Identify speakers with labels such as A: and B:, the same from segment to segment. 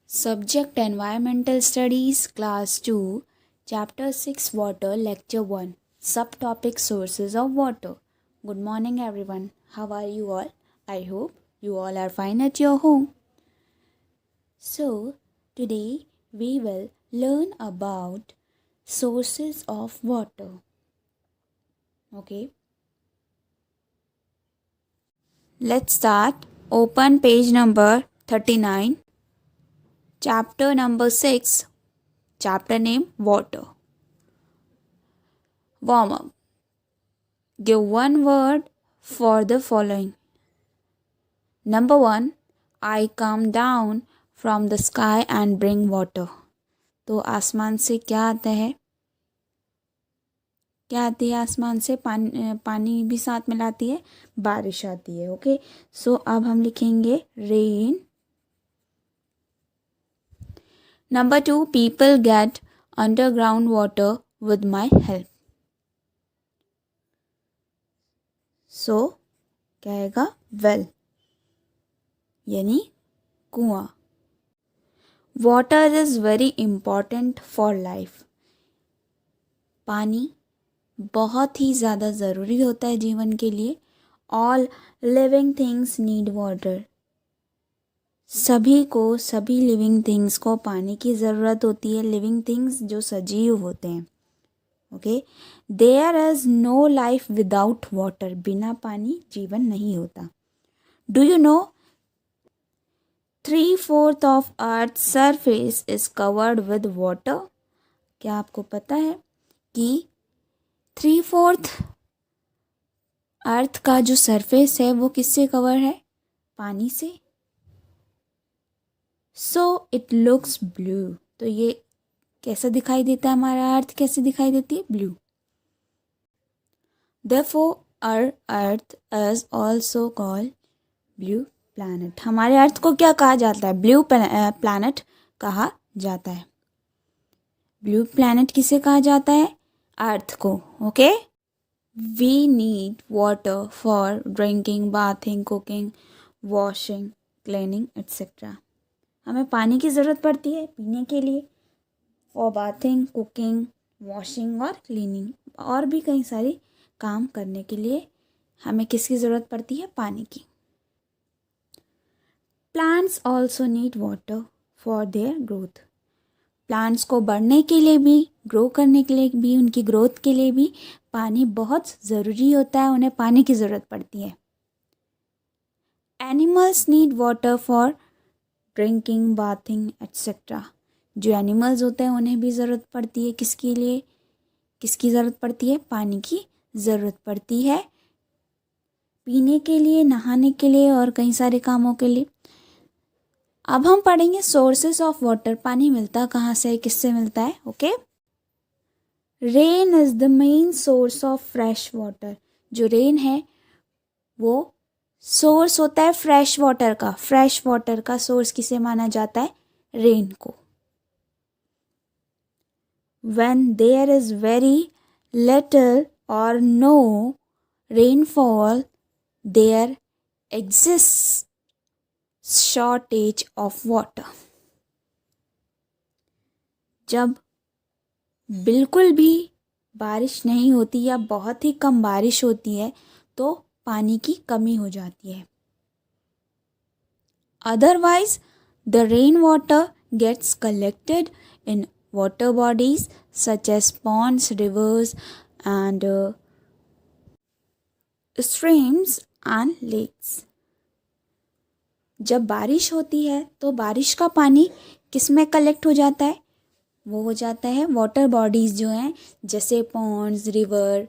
A: Subject Environmental Studies, Class 2, Chapter 6 Water, Lecture 1, Subtopic Sources of Water. Good morning, everyone. How are you all? I hope you all are fine at your home. So, today we will learn about sources of water. Okay. Let's start. Open page number 39. Chapter number 6. Chapter name Water. Warm up. Give one word for the following. Number 1. I come down from the sky and bring water. तो आसमान से क्या आता है? क्या आती है आसमान से? पानी भी साथ में लाती है, बारिश आती है. ओके, सो अब हम लिखेंगे rain. Number 2. People get underground water with my help. So क्या आएगा? वेल यानी कुआं. Water is very important for life. पानी बहुत ही ज़्यादा ज़रूरी होता है जीवन के लिए. All living things need water. सभी लिविंग थिंग्स को पानी की ज़रूरत होती है. लिविंग थिंग्स जो सजीव होते हैं. Okay, there is no life without water. बिना पानी जीवन नहीं होता. Do you know 3/4 of Earth's surface is covered with water? क्या आपको पता है कि 3/4 अर्थ का जो सरफेस है वो किससे कवर है? पानी से. So it looks blue. तो ये कैसा दिखाई देता है? हमारा अर्थ कैसे दिखाई देती है? Blue. Therefore our earth is also called blue planet. हमारे अर्थ को क्या कहा जाता है? ब्लू प्लैनेट कहा जाता है. ब्लू प्लैनेट किसे कहा जाता है? अर्थ को. Okay, we need water for drinking, bathing, cooking, washing, cleaning etcetera. हमें पानी की ज़रूरत पड़ती है पीने के लिए, फॉर बाथिंग, कुकिंग, वॉशिंग और क्लीनिंग. और भी कई सारे काम करने के लिए हमें किसकी ज़रूरत पड़ती है? पानी की. Plants also need water for their growth. Plants को बढ़ने के लिए भी, ग्रो करने के लिए भी, उनकी ग्रोथ के लिए भी पानी बहुत ज़रूरी होता है. उन्हें पानी की ज़रूरत पड़ती है. Animals need water for drinking, bathing etcetera. जो एनिमल्स होते हैं उन्हें भी ज़रूरत पड़ती है. किसके लिए? किसकी ज़रूरत पड़ती है? पानी की ज़रूरत पड़ती है पीने के लिए, नहाने के लिए और कई सारे कामों के लिए. अब हम पढ़ेंगे सोर्सेस ऑफ वाटर. पानी मिलता कहाँ से, किससे मिलता है? Okay, rain is the main source of fresh water. जो रेन है वो सोर्स होता है फ्रेश वाटर का. फ्रेश वाटर का सोर्स किसे माना जाता है? रेन को. When there is very little or no rainfall, there exists shortage of water. जब बिल्कुल भी बारिश नहीं होती या बहुत ही कम बारिश होती है तो पानी की कमी हो जाती है. Otherwise, the rainwater gets collected in water bodies such as ponds, rivers and streams and lakes. जब बारिश होती है तो बारिश का पानी किस में कलेक्ट हो जाता है? वो हो जाता है वाटर बॉडीज़ जो हैं, जैसे पॉन्ड्स, रिवर,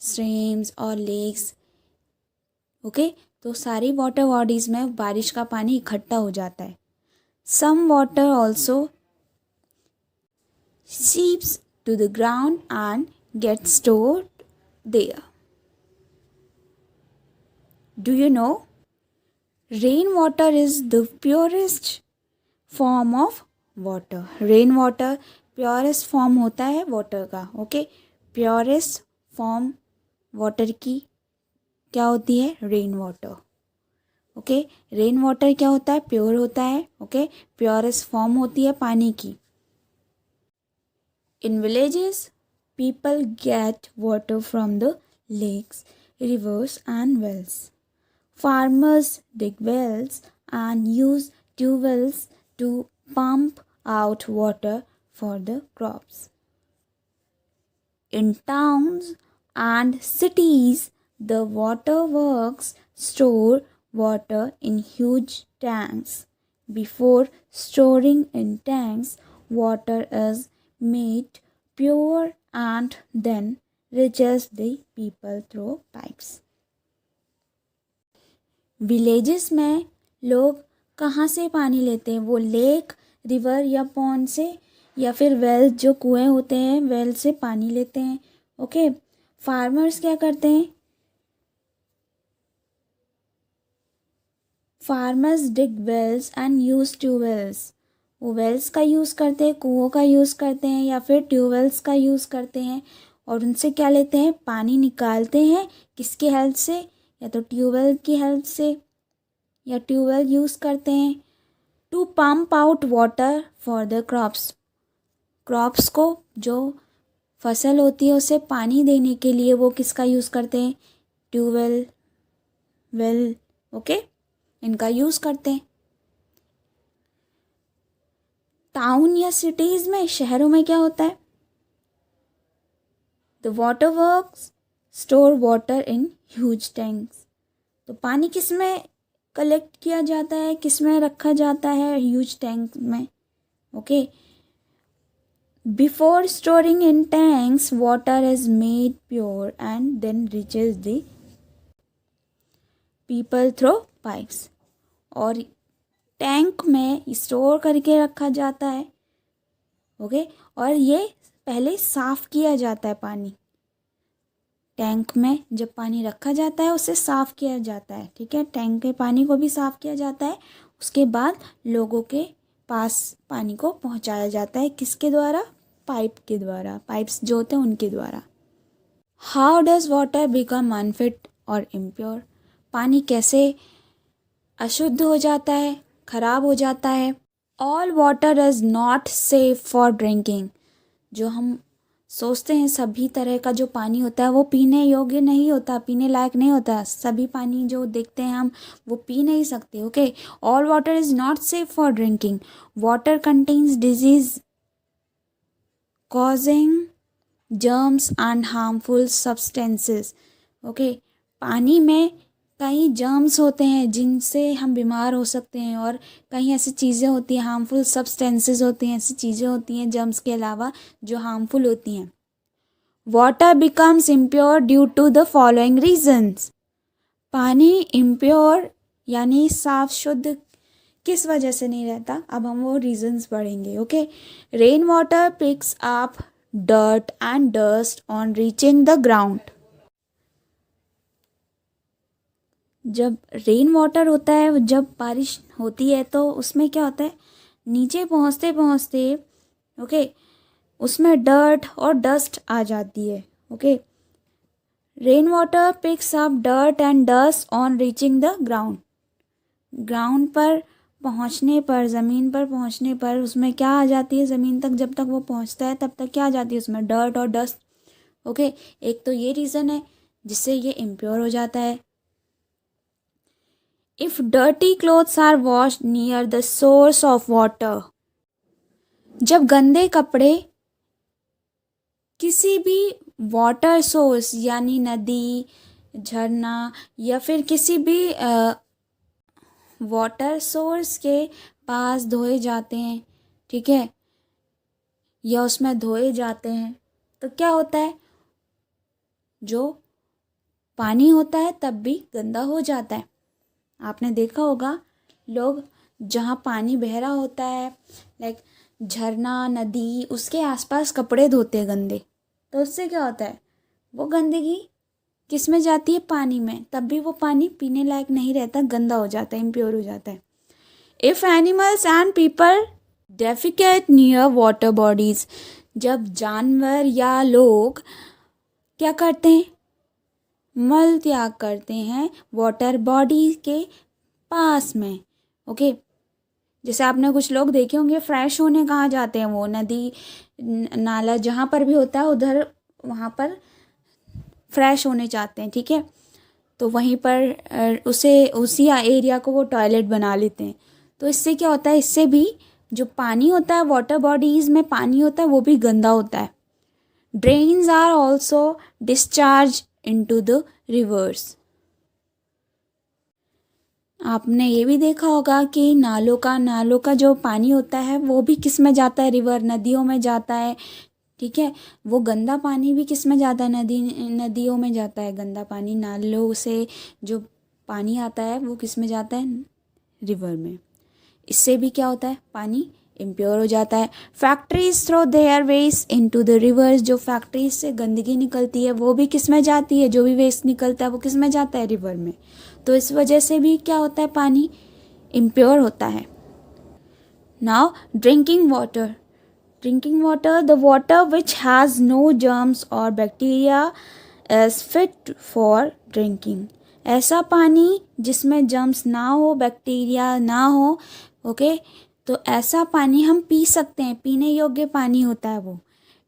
A: स्ट्रीम्स और लेक्स. ओके, तो सारी वाटर बॉडीज़ में बारिश का पानी इकट्ठा हो जाता है. Some water also seeps to the ground and gets stored there. Do you know? Rainwater is the purest form of water. Rainwater purest form होता है water का. Okay, purest form water की क्या होती है? Rainwater. ओके। रेन वाटर क्या होता है? प्योर होता है। ओके, प्योरेस्ट फॉर्म होती है पानी की। In villages people get water from the lakes, rivers and wells. Farmers dig wells and use tube wells to pump out water for the crops. In towns and cities, the water works store water in huge tanks. Before storing in tanks, water is made pure and then reaches the people through pipes. Villages में लोग कहाँ से पानी लेते हैं? वो lake, river या pond से या फिर वेल, जो कुएं होते हैं, वेल से पानी लेते हैं। ओके, फार्मर्स क्या करते हैं? Farmers dig wells and use tubewells. वो वेल्स का यूज़ करते हैं, कुओं का यूज़ करते हैं या फिर ट्यूबवेल्स का यूज़ करते हैं और उनसे क्या लेते हैं? पानी निकालते हैं। किसकी हेल्प से? या तो ट्यूबवेल की हेल्प से, या ट्यूबवेल यूज़ करते हैं to pump out water for the crops. Crops को, जो फसल होती है उसे पानी देने के लिए वो किसका यूज़ करते हैं? ट्यूबवेल, वेल, ओके, इनका यूज़ करते हैं। टाउन या सिटीज में, शहरों में क्या होता है? The water works store water in huge tanks. तो पानी किस में कलेक्ट किया जाता है, किस में रखा जाता है? ह्यूज टैंक में। Okay, before storing in tanks water is made pure and then reaches the people through pipes. और टैंक में स्टोर करके रखा जाता है। ओके, और ये पहले साफ़ किया जाता है पानी। टैंक में जब पानी रखा जाता है उसे साफ़ किया जाता है। ठीक है, टैंक के पानी को भी साफ़ किया जाता है। उसके बाद लोगों के पास पानी को पहुंचाया जाता है। किसके द्वारा? पाइप के द्वारा। पाइप्स जो होते हैं उनके द्वारा। How does water become unfit और इम्प्योर? पानी कैसे अशुद्ध हो जाता है, खराब हो जाता है? All water is not safe for drinking. जो हम सोचते हैं सभी तरह का जो पानी होता है वो पीने योग्य नहीं होता, पीने लायक नहीं होता। सभी पानी जो देखते हैं हम वो पी नहीं सकते। Okay, all water is not safe for drinking. Water contains disease causing germs and harmful substances. Okay, पानी में कई जर्म्स होते हैं जिनसे हम बीमार हो सकते हैं, और कई ऐसी चीज़ें होती हैं, हार्मफुल सब्सटेंसेस होती हैं, ऐसी चीज़ें होती हैं जर्म्स के अलावा जो हार्मफुल होती हैं। Water becomes impure due to the following reasons. पानी इम्प्योर यानी साफ शुद्ध किस वजह से नहीं रहता? अब हम वो रीजन्स पढ़ेंगे। Okay, rain water picks up dirt and dust on reaching the ground. जब रेन वाटर होता है, जब बारिश होती है तो उसमें क्या होता है? नीचे पहुंचते पहुंचते ओके उसमें डर्ट और डस्ट आ जाती है। Okay, rain water picks up dirt and dust on reaching the ground. Ground पर पहुंचने पर, ज़मीन पर पहुंचने पर उसमें क्या आ जाती है? ज़मीन तक जब तक वो पहुंचता है तब तक क्या आ जाती है उसमें? डर्ट और डस्ट। ओके, एक तो ये रीज़न है जिससे ये इम्प्योर हो जाता है। If dirty clothes are washed near the source of water, जब गंदे कपड़े किसी भी वाटर सोर्स यानी नदी, झरना या फिर किसी भी वाटर सोर्स के पास धोए जाते हैं, ठीक है, या उसमें धोए जाते हैं, तो क्या होता है? जो पानी होता है तब भी गंदा हो जाता है। आपने देखा होगा लोग जहाँ पानी बह रहा होता है, लाइक झरना, नदी, उसके आसपास कपड़े धोते हैं गंदे, तो उससे क्या होता है? वो गंदगी किस में जाती है? पानी में। तब भी वो पानी पीने लायक नहीं रहता, गंदा हो जाता है, इम्प्योर हो जाता है। If animals and people defecate near water bodies, जब जानवर या लोग क्या करते हैं? मल त्याग करते हैं वाटर बॉडी के पास में। ओके, जैसे आपने कुछ लोग देखे होंगे फ्रेश होने कहाँ जाते हैं, वो नदी नाला जहाँ पर भी होता है उधर, वहाँ पर फ्रेश होने जाते हैं, ठीक है। तो वहीं पर उसे उसी एरिया को वो टॉयलेट बना लेते हैं। तो इससे क्या होता है, इससे भी जो पानी होता है, वाटर बॉडीज़ में पानी होता है वो भी गंदा होता है। Drains are also discharge into the rivers. आपने ये भी देखा होगा कि नालों का जो पानी होता है वो भी किस में जाता है, रिवर, नदियों में जाता है, ठीक है। वो गंदा पानी भी किस में जाता है, नदियों में जाता है गंदा पानी। नालों से जो पानी आता है वो किस में जाता है, रिवर में। इससे भी क्या होता है, पानी इम्प्योर हो जाता है। Factories throw their waste into the rivers. जो फैक्ट्रीज से गंदगी निकलती है वो भी किस में जाती है, जो भी वेस्ट निकलता है वो किस में जाता है, रिवर में। तो इस वजह से भी क्या होता है, पानी इम्प्योर होता है। Now drinking water. Drinking water, the water which has no germs और bacteria is fit for drinking. ऐसा पानी जिसमें जर्म्स ना हो, बैक्टीरिया ना हो, ओके, तो ऐसा पानी हम पी सकते हैं, पीने योग्य पानी होता है वो।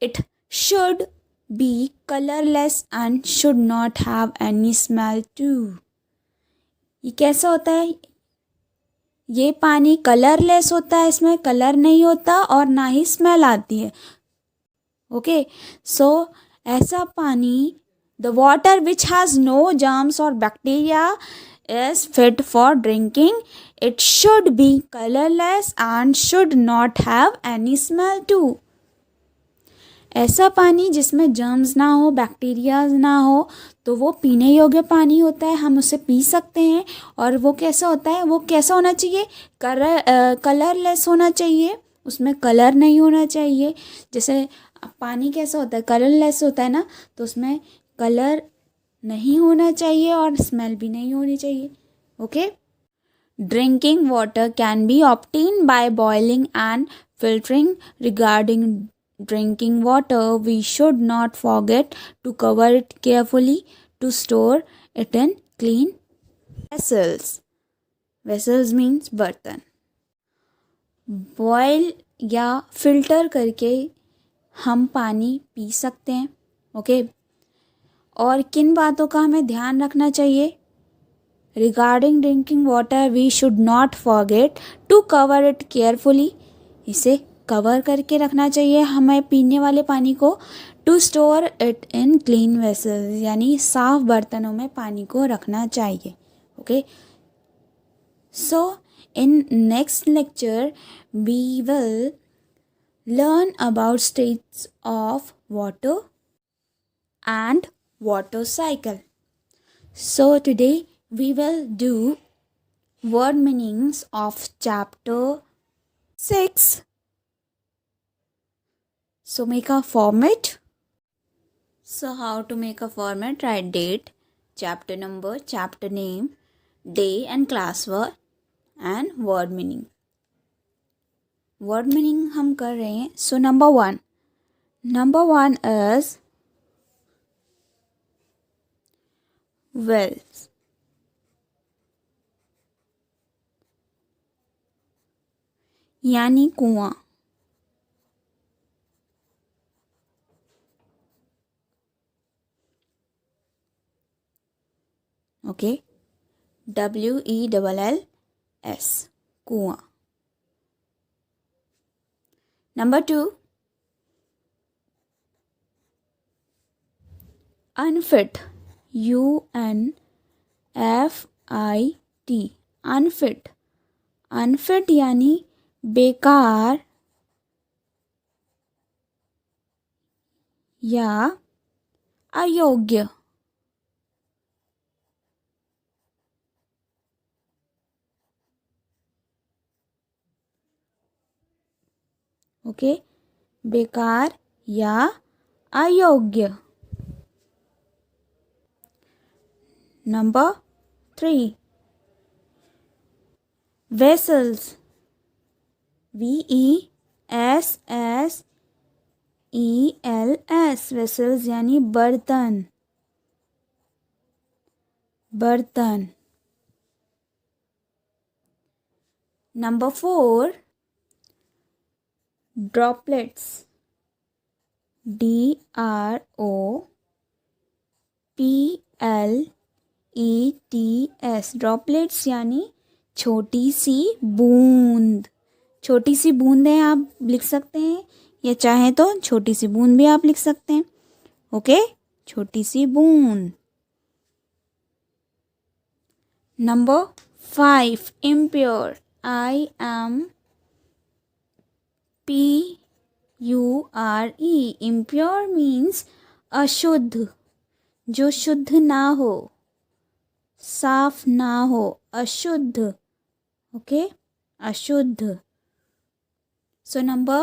A: It should be colourless and should not have any smell too. ये कैसा होता है, ये पानी कलरलेस होता है, इसमें कलर नहीं होता और ना ही स्मेल आती है। ओके, सो ऐसा पानी, the water which has no germs और bacteria is fit for drinking. It should be colorless and should not have any smell too. ऐसा पानी जिसमें जर्म्स ना हो, बैक्टीरियाज ना हो, तो वो पीने योग्य पानी होता है, हम उसे पी सकते हैं। और वो कैसा होता है, वो कैसा होना चाहिए, कलरलेस होना चाहिए, उसमें कलर नहीं होना चाहिए। जैसे पानी कैसा होता है, कलरलेस होता है ना, तो उसमें कलर नहीं होना चाहिए और स्मेल भी नहीं होनी चाहिए। Okay, drinking water can be obtain by boiling and filtering. Regarding drinking water we should not forget to cover it carefully to store it in clean vessels. Vessels means बर्तन। Boil या filter करके हम पानी P सकते हैं। Okay, और किन बातों का हमें ध्यान रखना चाहिए, regarding drinking water we should not forget to cover it carefully. इसे कवर करके रखना चाहिए हमें पीने वाले पानी को। To store it in clean vessels, यानी साफ बर्तनों में पानी को रखना चाहिए। Okay, so in next lecture we will learn about states of water and water cycle. So today we will do word meanings of chapter 6. So make a format. So how to make a format? Write date, chapter number, chapter name, day and class word and word meaning. Word meaning हम कर रहे हैं। So number one is wells. यानी कुआं। Okay, WELLS, कुआं। Number 2, unfit, UNFIT, unfit. Unfit यानी बेकार या अयोग्य। ओके, बेकार या अयोग्य। नंबर 3, वेसल्स, VESSELS, वेसल्स यानी बर्तन। बर्तन। Number 4, droplets. DROPLETS, ड्रॉपलेट्स यानी छोटी सी बूंद। छोटी सी बूंदें आप लिख सकते हैं, या चाहे तो छोटी सी बूंद भी आप लिख सकते हैं। ओके, छोटी सी बूंद। Number 5, impure. IMPURE. impure means अशुद्ध, जो शुद्ध ना हो, साफ ना हो, अशुद्ध। ओके, अशुद्ध। सो नंबर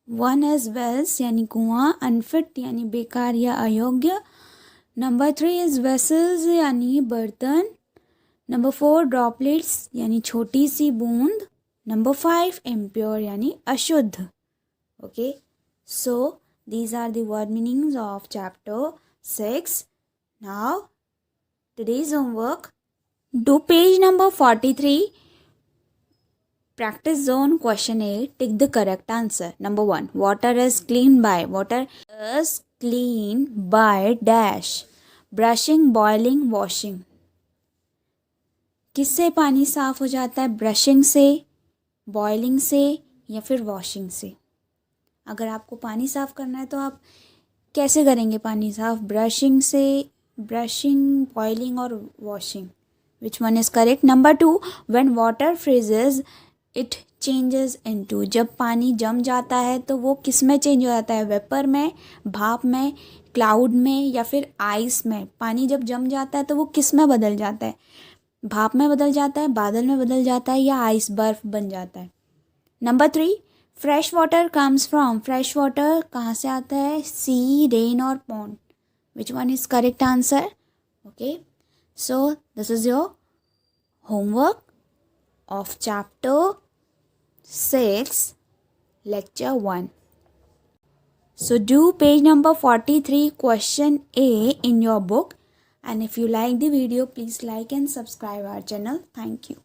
A: 1 इज वेल्स यानी कुआं, अनफिट यानी बेकार या अयोग्य। नंबर 3 इज वेसल्स यानी बर्तन। नंबर 4 ड्रॉपलेट्स यानी छोटी सी बूंद। नंबर 5 impure यानी अशुद्ध। Okay, so these are the word meanings of chapter 6. Now today's homework, do page number 43, practice zone question A, tick the correct answer. Number 1, water is cleaned by dash, brushing, boiling, washing. किससे पानी साफ हो जाता है? Brushing से, boiling से, या फिर वॉशिंग से। अगर आपको पानी साफ करना है तो आप कैसे करेंगे पानी साफ? ब्रशिंग से, ब्रशिंग, बॉइलिंग और washing. Which one is correct? Number 2, when water फ्रीजेज it changes into, जब पानी जम जाता है तो वो किस में चेंज हो जाता है? वेपर में, भाप में, क्लाउड में, या फिर आइस में। पानी जब जम जाता है तो वो किस में बदल जाता है? भाप में बदल जाता है, बादल में बदल जाता है, या आइस, बर्फ बन जाता है। Number 3, fresh water comes from, fresh water कहाँ से आता है? सी, रेन और pond. Which one is correct answer? Okay, so this is your homework of chapter 6, lecture 1. So do page number 43, question A in your book. And if you like the video, please like and subscribe our channel. Thank you.